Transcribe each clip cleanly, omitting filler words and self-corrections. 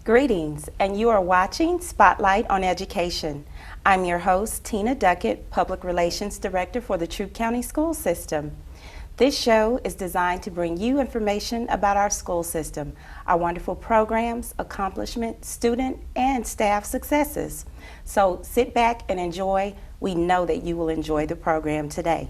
Greetings, and you are watching Spotlight on Education. I'm your host, Tina Duckett, Public Relations Director for the Troup County School System. This show is designed to bring you information about our school system, our wonderful programs, accomplishments, student and staff successes. So sit back and enjoy. We know that you will enjoy the program today.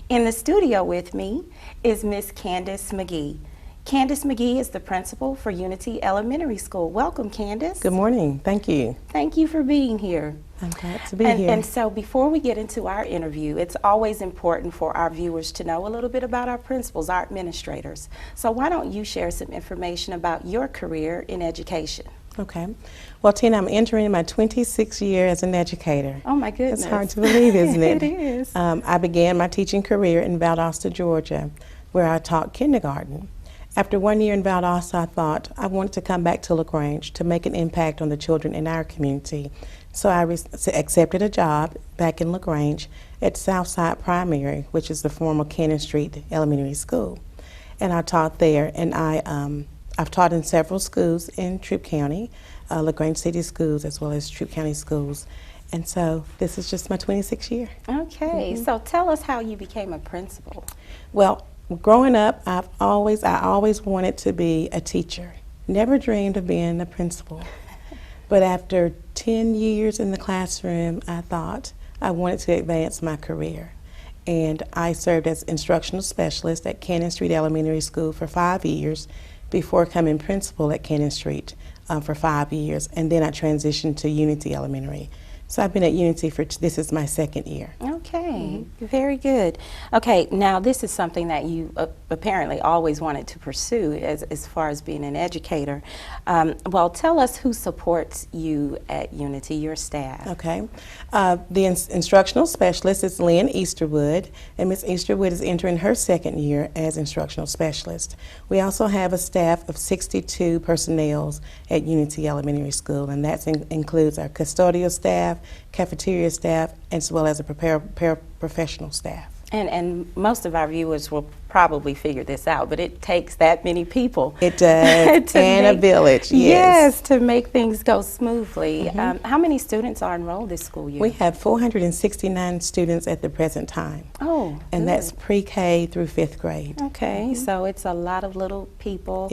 In the studio with me is Miss Candace McGee. Candace McGee is the principal for Unity Elementary School. Welcome, Candace. Good morning. Thank you. Thank you for being here. I'm glad to be here. And so before we get into our interview, it's always important for our viewers to know a little bit about our principals, our administrators. So why don't you share some information about your career in education? Okay. Well, Tina, I'm entering my 26th year as an educator. Oh, my goodness. It's hard to believe, isn't it? It is. I began my teaching career in Valdosta, Georgia, where I taught kindergarten. After 1 year in Valdosta, I thought I wanted to come back to LaGrange to make an impact on the children in our community. So I accepted a job back in LaGrange at Southside Primary, which is the former Cannon Street Elementary School. And I taught there, and I've taught in several schools in Troup County, LaGrange City Schools, as well as Troup County Schools. And so this is just my 26th year. Okay, so tell us how you became a principal. Well, growing up, I always wanted to be a teacher. Never dreamed of being a principal. But after 10 years in the classroom, I thought I wanted to advance my career. And I served as instructional specialist at Cannon Street Elementary School for 5 years before becoming principal at Cannon Street for 5 years. And then I transitioned to Unity Elementary. So I've been at Unity this is my second year. Okay, very good. Okay, now this is something that you apparently always wanted to pursue as far as being an educator. Well, tell us who supports you at Unity, your staff. Okay, the instructional specialist is Lynn Easterwood, and Ms. Easterwood is entering her second year as instructional specialist. We also have a staff of 62 personnel at Unity Elementary School, and that includes our custodial staff, cafeteria staff, as well as a paraprofessional staff. And most of our viewers will probably figure this out, but it takes that many people. It does, and a village, yes. Yes, to make things go smoothly. How many students are enrolled this school year? We have 469 students at the present time. Oh, and that's pre-K through 5th grade. Okay, so it's a lot of little people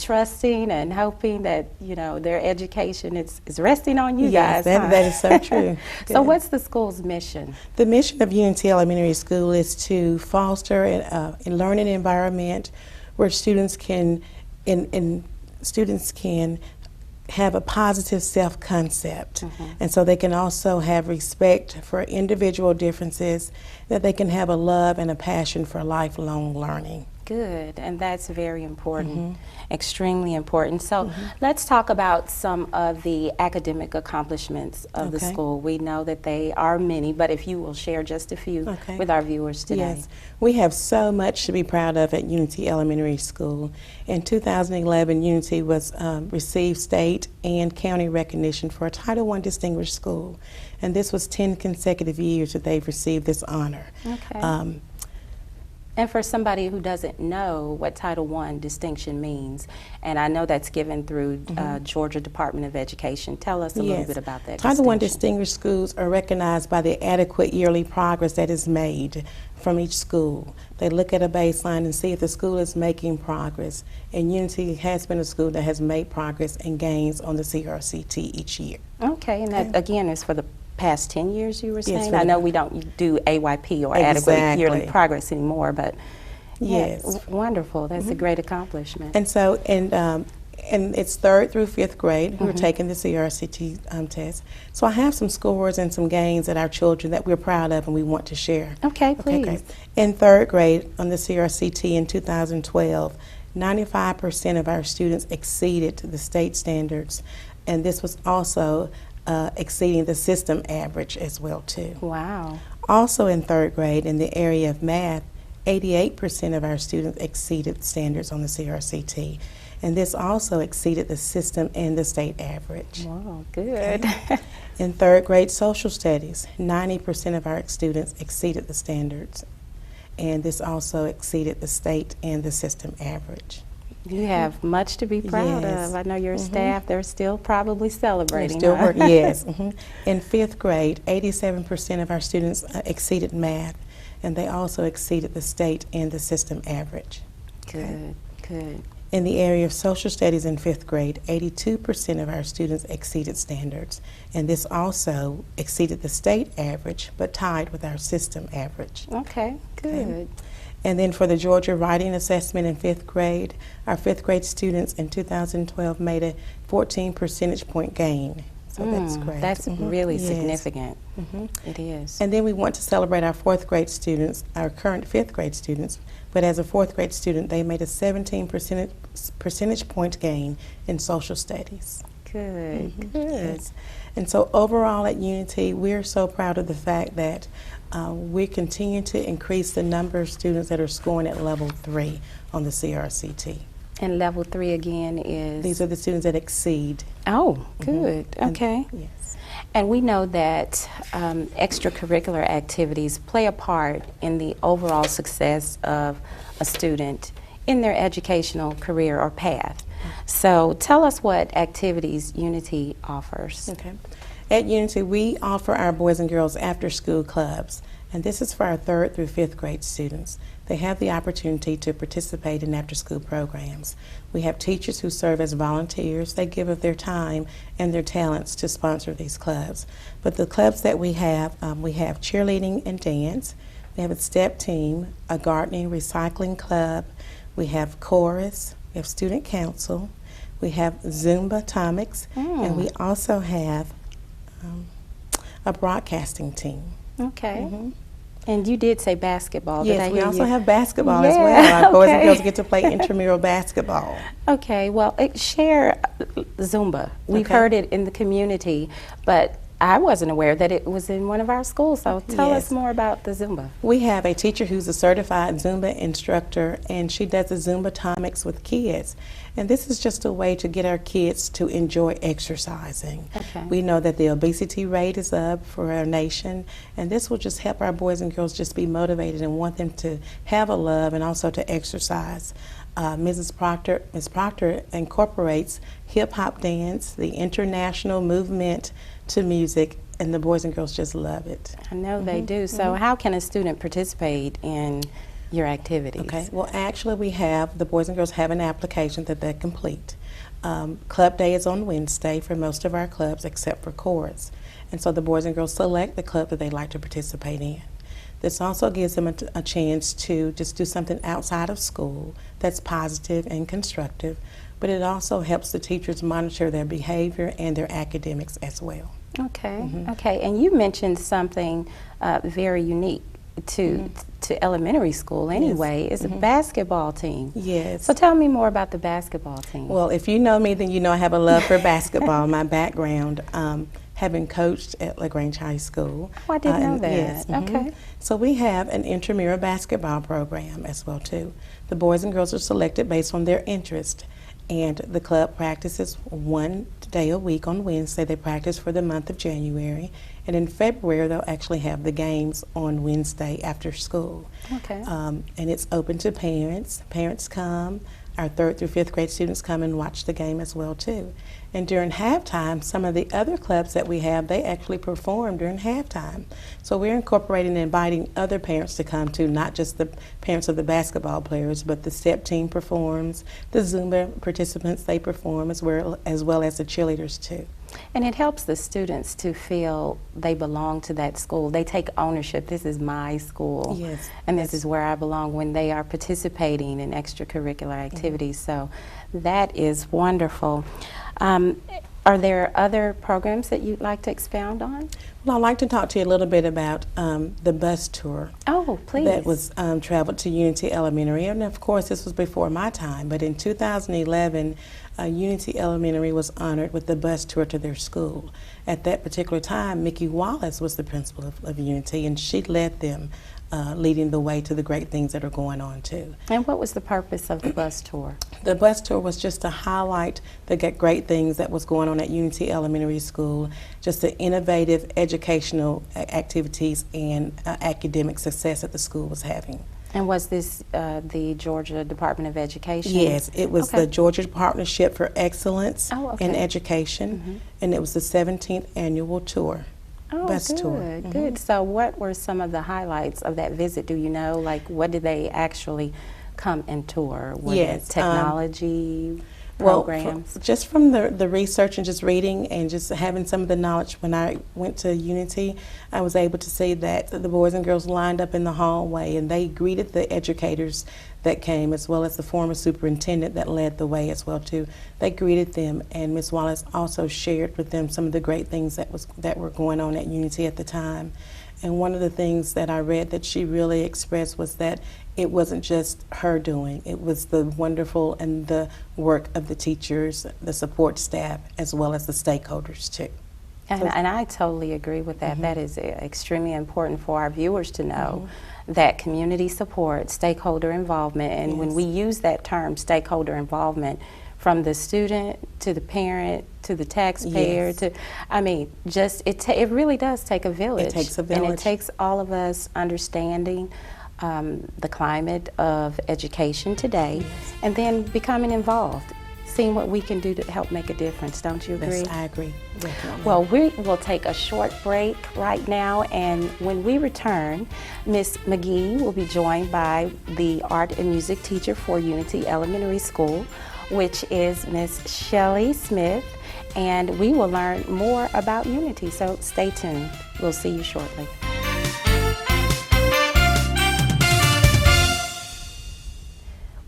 trusting and hoping that, you know, their education is resting on you guys. Yes, that is so true. So what's the school's mission? The mission of Unity Elementary School is to foster a learning environment where students can have a positive self-concept, and so they can also have respect for individual differences, that they can have a love and a passion for lifelong learning. Good, and that's very important, extremely important. So let's talk about some of the academic accomplishments of the school. We know that they are many, but if you will share just a few with our viewers today. Yes, we have so much to be proud of at Unity Elementary School. In 2011, Unity received state and county recognition for a Title I Distinguished School, and this was 10 consecutive years that they've received this honor. Okay. And for somebody who doesn't know what Title I distinction means, and I know that's given through Georgia Department of Education, tell us a little bit about that. Title I distinguished schools are recognized by the adequate yearly progress that is made from each school. They look at a baseline and see if the school is making progress, and Unity has been a school that has made progress and gains on the CRCT each year. Okay, and that again is for the past 10 years, you were saying? Yes, I know we don't do AYP or adequate yearly progress anymore, but yes, wonderful. That's a great accomplishment. And so, and it's 3rd through 5th grade who are taking the CRCT test. So I have some scores and some gains at our children that we're proud of and we want to share. Okay, please. Okay. In 3rd grade on the CRCT in 2012, 95% of our students exceeded the state standards, and this was also exceeding the system average as well too. Wow. Also in 3rd grade in the area of math, 88% of our students exceeded standards on the CRCT, and this also exceeded the system and the state average. Wow, good. Okay. In 3rd grade social studies, 90% of our students exceeded the standards, and this also exceeded the state and the system average. You have much to be proud Yes. of. I know your staff, they're still probably celebrating. Still huh? working, yes. In 5th grade, 87% of our students exceeded math, and they also exceeded the state and the system average. Good, good. In the area of social studies in 5th grade, 82% of our students exceeded standards, and this also exceeded the state average, but tied with our system average. Okay, good. Okay. And then for the Georgia Writing Assessment in 5th grade, our 5th grade students in 2012 made a 14 percentage point gain. So that's great. That's really Yes. significant. It is. And then we want to celebrate our 4th grade students, our current 5th grade students, but as a 4th grade student, they made a 17 percentage point gain in social studies. Good, good. Yes. And so overall at Unity, we're so proud of the fact that we continue to increase the number of students that are scoring at level 3 on the CRCT. And level 3 again is? These are the students that exceed. Oh, good. Okay. Yes. And we know that extracurricular activities play a part in the overall success of a student in their educational career or path. So tell us what activities Unity offers. Okay. At Unity, we offer our boys and girls after-school clubs, and this is for our 3rd through 5th grade students. They have the opportunity to participate in after-school programs. We have teachers who serve as volunteers. They give of their time and their talents to sponsor these clubs. But the clubs that we have cheerleading and dance. We have a step team, a gardening recycling club. We have chorus. We have student council. We have Zumba Tomics, and we also have a broadcasting team. Okay. And you did say basketball. Did I Yes, we hear also you? have basketball as Yeah, well. Our boys and okay. girls get to play intramural basketball. Okay, well, share Zumba. We've Okay. heard it in the community, but I wasn't aware that it was in one of our schools, so tell us Yes. more about the Zumba. We have a teacher who's a certified Zumba instructor, and she does the Zumba Tomics with kids. And this is just a way to get our kids to enjoy exercising. Okay. We know that the obesity rate is up for our nation, and this will just help our boys and girls just be motivated and want them to have a love and also to exercise. Ms. Proctor incorporates hip-hop dance, the international movement to music, and the boys and girls just love it. I know they do. So how can a student participate in your activities? Okay, well actually the boys and girls have an application that they complete. Club day is on Wednesday for most of our clubs except for chorus. And so the boys and girls select the club that they'd like to participate in. This also gives them a chance to just do something outside of school that's positive and constructive, but it also helps the teachers monitor their behavior and their academics as well. Okay, okay. And you mentioned something very unique to elementary school anyway, is a basketball team. Yes. So tell me more about the basketball team. Well, if you know me, then you know I have a love for basketball. My background, having coached at LaGrange High School. Oh, I didn't know that. Yes. Okay. So we have an intramural basketball program as well too. The boys and girls are selected based on their interest, and the club practices one day a week on Wednesday. They practice for the month of January, and in February they'll actually have the games on Wednesday after school. Okay. And it's open to parents. Parents come. Our 3rd through 5th grade students come and watch the game as well too. And during halftime, some of the other clubs that we have, they actually perform during halftime. So we're incorporating and inviting other parents to come too, not just the parents of the basketball players, but the step team performs, the Zumba participants, they perform as well as the cheerleaders too. And it helps the students to feel they belong to that school. They take ownership. This is my school. Yes. And this is where I belong when they are participating in extracurricular activities. So that is wonderful. Are there other programs that you'd like to expound on? Well, I'd like to talk to you a little bit about the bus tour. Oh, please. That was traveled to Unity Elementary, and of course this was before my time, but in 2011 Unity Elementary was honored with the bus tour to their school. At that particular time, Mickey Wallace was the principal of Unity, and she led them, leading the way to the great things that are going on too. And what was the purpose of the bus tour? The bus tour was just to highlight the great things that was going on at Unity Elementary School, just the innovative educational activities and academic success that the school was having. And was this the Georgia Department of Education? Yes, it was Okay. the Georgia Partnership for Excellence Oh, okay. in Education, and it was the 17th annual tour. Oh, Bus good, tour. good. So what were some of the highlights of that visit? Do you know, like, what did they actually come and tour? Were Yes, it technology Well, programs? just from the research and just reading and just having some of the knowledge, when I went to Unity, I was able to see that the boys and girls lined up in the hallway and they greeted the educators that came, as well as the former superintendent that led the way as well too. They greeted them, and Ms. Wallace also shared with them some of the great things that were going on at Unity at the time. And one of the things that I read that she really expressed was that it wasn't just her doing, it was the wonderful and the work of the teachers, the support staff, as well as the stakeholders too. And I totally agree with that. That is extremely important for our viewers to know that community support, stakeholder involvement, and when we use that term, stakeholder involvement, from the student to the parent to the taxpayer to, I mean, just it really does take a village. It takes a village. And it takes all of us understanding the climate of education today, and then becoming involved, seeing what we can do to help make a difference. Don't you agree? Yes, I agree. Definitely. Well, we will take a short break right now, and when we return, Ms. McGee will be joined by the art and music teacher for Unity Elementary School, which is Ms. Shelley Smith, and we will learn more about Unity, so stay tuned. We'll see you shortly.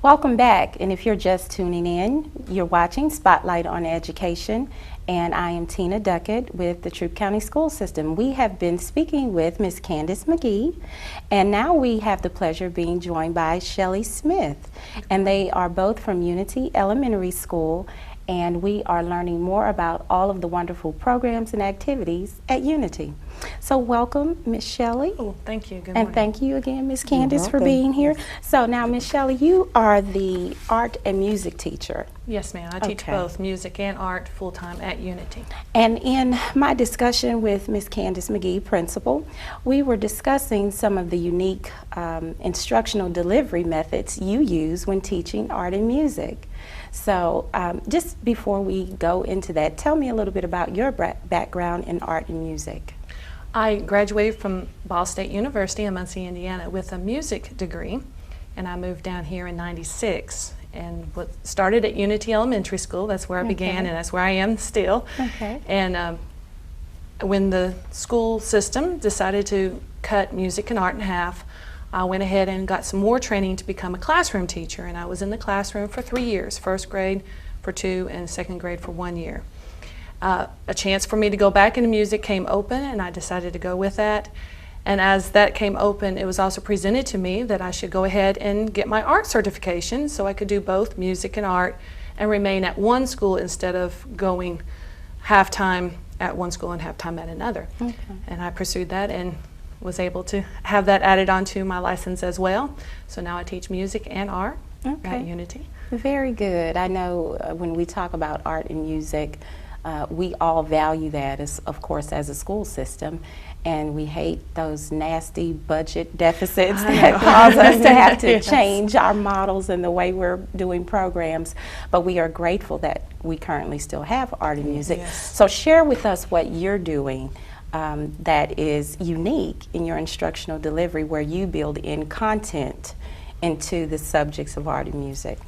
Welcome back, and if you're just tuning in, you're watching Spotlight on Education, and I am Tina Duckett with the Troup County School System. We have been speaking with Ms. Candace McGee, and now we have the pleasure of being joined by Shelley Smith, and they are both from Unity Elementary School, and we are learning more about all of the wonderful programs and activities at Unity. So welcome, Ms. Shelley. Oh, thank you. Good morning. And thank you again, Ms. Candace, for welcome. being here. So now, Ms. Shelley, you are the art and music teacher. Yes, ma'am. I teach Okay. both music and art full-time at Unity. And in my discussion with Ms. Candace McGee, principal, we were discussing some of the unique instructional delivery methods you use when teaching art and music. So just before we go into that, tell me a little bit about your background in art and music. I graduated from Ball State University in Muncie, Indiana with a music degree, and I moved down here in '96 and started at Unity Elementary School. That's where I began, and that's where I am still. Okay. And when the school system decided to cut music and art in half, I went ahead and got some more training to become a classroom teacher, and I was in the classroom for 3 years, first grade for 2 and second grade for 1 year. A chance for me to go back into music came open, and I decided to go with that. And as that came open, it was also presented to me that I should go ahead and get my art certification so I could do both music and art and remain at one school instead of going half-time at one school and half-time at another. Okay. And I pursued that and was able to have that added onto my license as well. So now I teach music and art at Unity. Very good. I know when we talk about art and music, we all value that, of course, as a school system, and we hate those nasty budget deficits that cause us to have to change our models and the way we're doing programs. But we are grateful that we currently still have art and music. Yes. So share with us what you're doing that is unique in your instructional delivery, where you build in content into the subjects of art and music.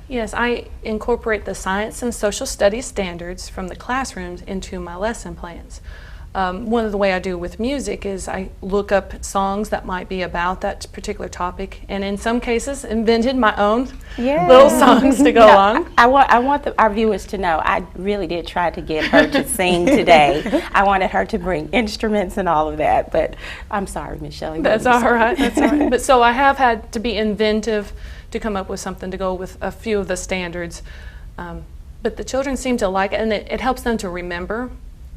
Yes, I incorporate the science and social studies standards from the classrooms into my lesson plans. One of the way I do with music is I look up songs that might be about that particular topic, and in some cases invented my own little songs to go along. I want our viewers to know, I really did try to get her to sing today. I wanted her to bring instruments and all of that, but I'm sorry, Ms. Shelley. That's all right. That's all right. But so I have had to be inventive to come up with something to go with a few of the standards. But the children seem to like it, and it helps them to remember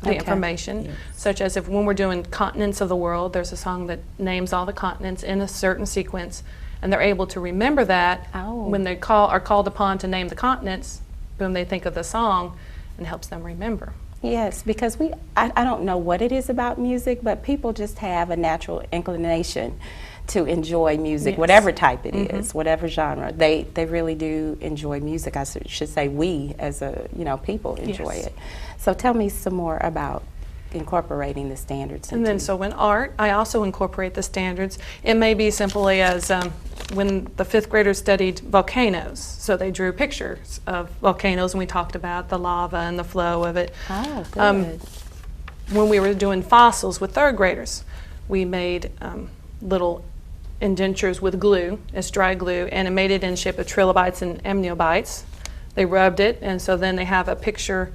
the information, such as if when we're doing continents of the world, there's a song that names all the continents in a certain sequence, and they're able to remember that when they are called upon to name the continents, boom, they think of the song, and helps them remember. Yes, because I don't know what it is about music, but people just have a natural inclination to enjoy music, Yes. whatever type it is, whatever genre. They really do enjoy music. I should say we as people enjoy Yes. it. So tell me some more about incorporating the standards. And then, into- so in art, I also incorporate the standards. It may be simply as when the fifth graders studied volcanoes. So they drew pictures of volcanoes, and we talked about the lava and the flow of it. Oh, good. When we were doing fossils with third graders, we made little indentures with glue, it's dry glue, and it made it in shape of trilobites and amniobites. They rubbed it, and so then they have a picture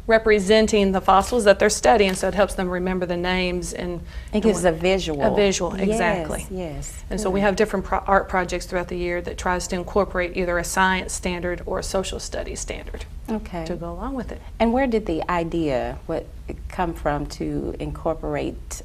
representing the fossils that they're studying, so it helps them remember the names and It gives a visual. A visual, exactly. Yes. And so we have different art projects throughout the year that tries to incorporate either a science standard or a social studies standard Okay. to go along with it. And where did the idea come from to incorporate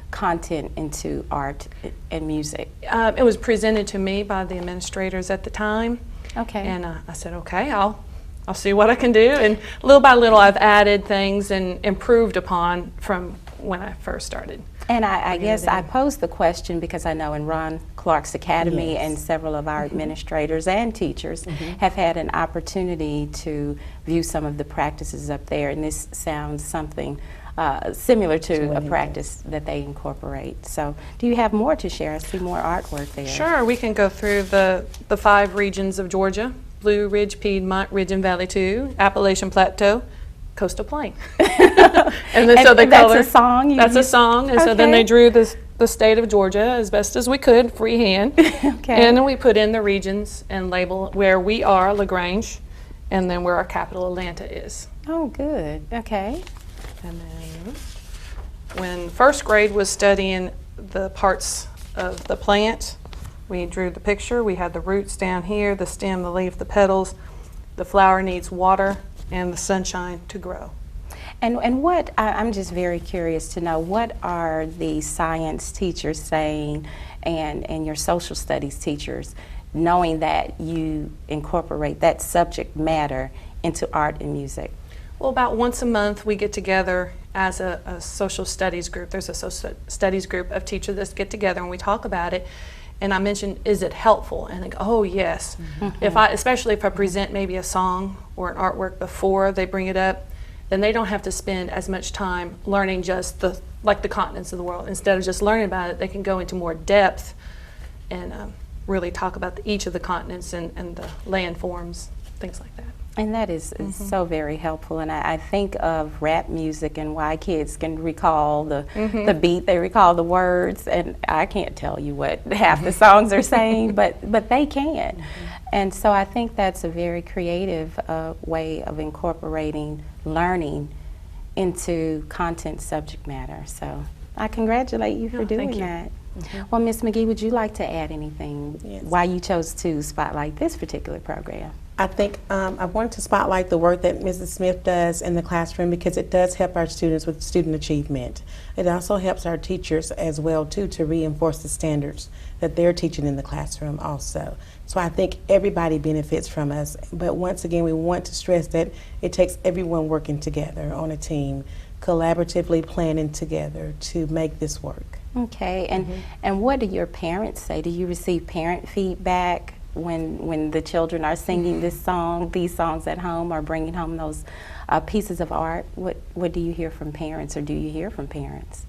content into art and music? It was presented to me by the administrators at the time, Okay. and I said, okay, I'll see what I can do. And little by little, I've added things and improved upon from when I first started. And I bringing guess it I in. posed the question because I know in Ron Clark's Academy Yes. and several of our administrators and teachers have had an opportunity to view some of the practices up there, and this sounds something similar to what a he practice that they incorporate. So do you have more to share? I see more artwork there. Sure, we can go through the 5 regions of Georgia: Blue Ridge, Piedmont, Ridge and Valley 2, Appalachian Plateau, Coastal Plain. And then so they that's color. a song? That's a song, and so then Okay. they drew the state of Georgia as best as we could, freehand. Okay. And then we put in the regions and label where we are, LaGrange, and then where our capital, Atlanta, is. Oh, good. Okay. And then when first grade was studying the parts of the plant, we drew the picture. We had the roots down here, the stem, the leaf, the petals. The flower needs water and the sunshine to grow. And what, I'm just very curious to know, what are the science teachers saying and your social studies teachers, knowing that you incorporate that subject matter into art and music? Well, about once a month we get together as a social studies group. There's a social studies group of teachers that get together and we talk about it. And I mentioned, is it helpful? And they go, oh yes. Especially if I present maybe a song or an artwork before they bring it up, then they don't have to spend as much time learning just the continents of the world. Instead of just learning about it, they can go into more depth and really talk about each of the continents and the landforms, things like that. And that is so very helpful. And I think of rap music and why kids can recall the beat, they recall the words, and I can't tell you what half the songs are saying, but they can. And so I think that's a very creative way of incorporating learning into content subject matter. So I congratulate you for Oh, doing thank you. that. Well, Ms. McGee, would you like to add anything Yes. why you chose to spotlight this particular program? I think I wanted to spotlight the work that Mrs. Smith does in the classroom because it does help our students with student achievement. It also helps our teachers as well too to reinforce the standards that they're teaching in the classroom also. So I think everybody benefits from us, but once again we want to stress that it takes everyone working together on a team, collaboratively planning together to make this work. Okay, and what do your parents say? Do you receive parent feedback when the children are singing these songs at home, or bringing home those pieces of art? What do you hear from parents, or do you hear from parents?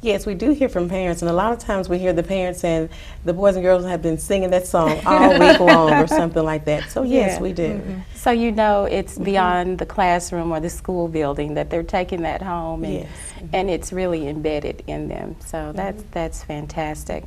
Yes, we do hear from parents, and a lot of times we hear the parents saying the boys and girls have been singing that song all week long or something like that. So yes, Yeah. we do. So you know it's beyond the classroom or the school building, that they're taking that home, and, Yes. and it's really embedded in them. So that's fantastic.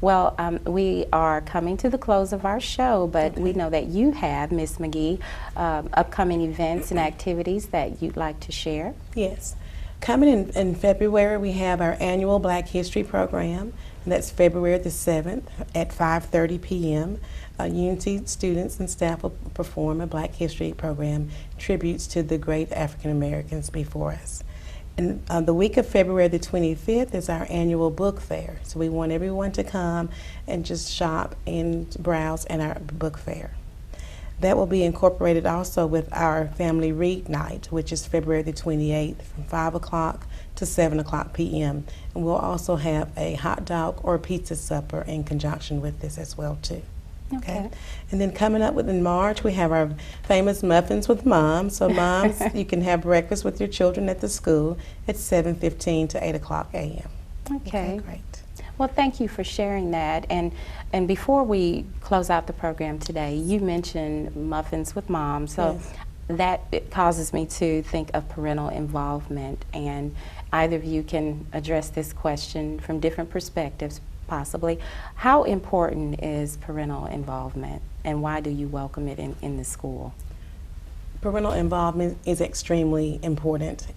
Well, we are coming to the close of our show, but we know that you have, Ms. McGee, upcoming events and activities that you'd like to share. Yes. Coming in February, we have our annual Black History program, and that's February the 7th at 5:30 p.m. Unity students and staff will perform a Black History program, tributes to the great African Americans before us. And the week of February the 25th is our annual book fair, so we want everyone to come and just shop and browse in our book fair. That will be incorporated also with our family read night, which is February the 28th from 5 o'clock to 7 o'clock p.m. And we'll also have a hot dog or pizza supper in conjunction with this as well too. Okay. And then coming up in March, we have our famous Muffins with Mom. So moms, you can have breakfast with your children at the school at 7:15 to 8 o'clock a.m. Okay. Great. Well, thank you for sharing that. And before we close out the program today, you mentioned Muffins with Mom. So Yes. that it causes me to think of parental involvement. And either of you can address this question from different perspectives, possibly. How important is parental involvement, and why do you welcome it in the school? Parental involvement is extremely important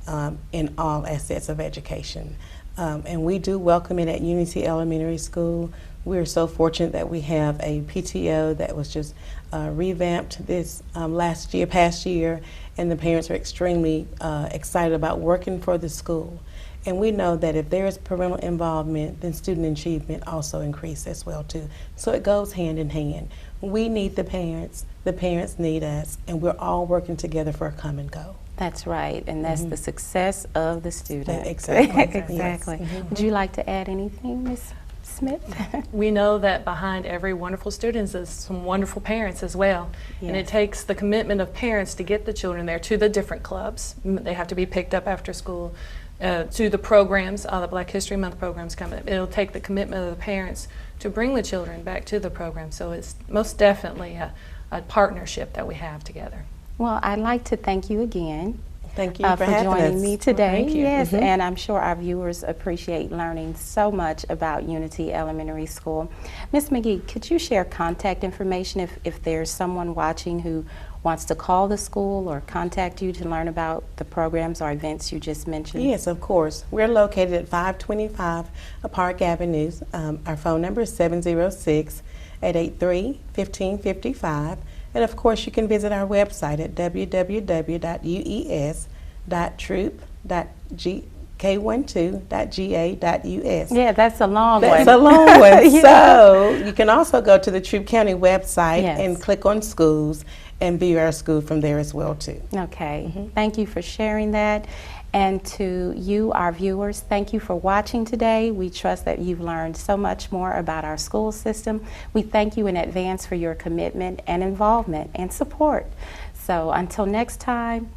in all aspects of education. And we do welcome it at Unity Elementary School. We're so fortunate that we have a PTO that was just revamped this past year, and the parents are extremely excited about working for the school. And we know that if there is parental involvement, then student achievement also increases as well too. So it goes hand in hand. We need the parents need us, and we're all working together for a common goal. That's right, and that's the success of the student. Exactly. Exactly. Yes. Would you like to add anything, Ms. Smith? We know that behind every wonderful student is some wonderful parents as well. And it Yes. takes the commitment of parents to get the children there to the different clubs. They have to be picked up after school, to the programs, the Black History Month programs coming. It'll take the commitment of the parents to bring the children back to the program. So it's most definitely a partnership that we have together. Well, I'd like to thank you again. Thank you For having joining us. me today. Thank you. Yes, and I'm sure our viewers appreciate learning so much about Unity Elementary School. Ms. McGee, could you share contact information if there's someone watching who wants to call the school or contact you to learn about the programs or events you just mentioned? Yes, of course. We're located at 525 Park Avenue. Our phone number is 706-883-1555. And of course, you can visit our website at www.ues.troup.k12.ga.us. Yeah, that's a long That's one. a long one. Yeah. So you can also go to the Troup County website Yes. and click on schools and view our school from there as well too. Okay, thank you for sharing that. And to you, our viewers, thank you for watching today. We trust that you've learned so much more about our school system. We thank you in advance for your commitment and involvement and support. So until next time,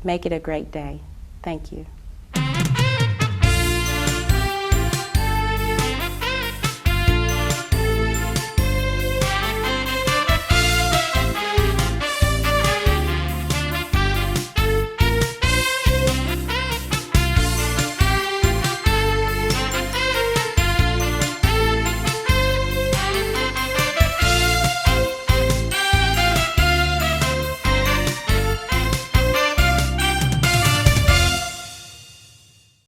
make it a great day. Thank you.